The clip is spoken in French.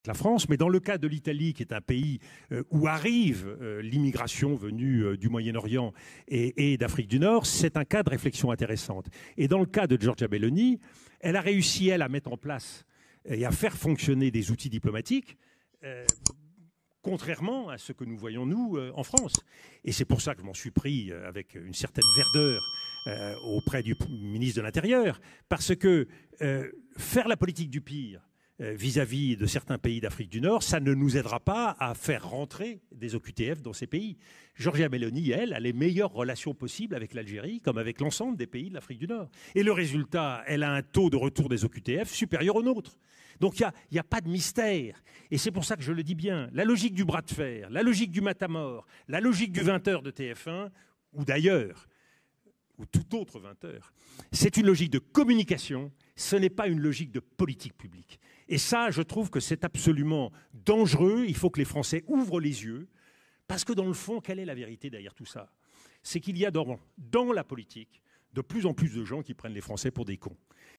la France, mais dans le cas de l'Italie, qui est un pays où arrive l'immigration venue du Moyen-Orient et d'Afrique du Nord, c'est un cas de réflexion intéressante. Et dans le cas de Giorgia Meloni, elle a réussi, elle, à mettre en place et à faire fonctionner des outils diplomatiques, contrairement à ce que nous voyons, nous, en France. Et c'est pour ça que je m'en suis pris avec une certaine verdeur auprès du ministre de l'Intérieur, parce que faire la politique du pire, vis-à-vis de certains pays d'Afrique du Nord, ça ne nous aidera pas à faire rentrer des OQTF dans ces pays. Giorgia Meloni, elle, a les meilleures relations possibles avec l'Algérie, comme avec l'ensemble des pays de l'Afrique du Nord. Et le résultat, elle a un taux de retour des OQTF supérieur au nôtre. Donc il n'y a pas de mystère. Et c'est pour ça que je le dis bien, la logique du bras de fer, la logique du matamor, la logique du 20h de TF1, ou d'ailleurs, ou tout autre 20h, c'est une logique de communication, ce n'est pas une logique de politique publique. Et ça, je trouve que c'est absolument dangereux. Il faut que les Français ouvrent les yeux. Parce que dans le fond, quelle est la vérité derrière tout ça? C'est qu'il y a dans la politique de plus en plus de gens qui prennent les Français pour des cons.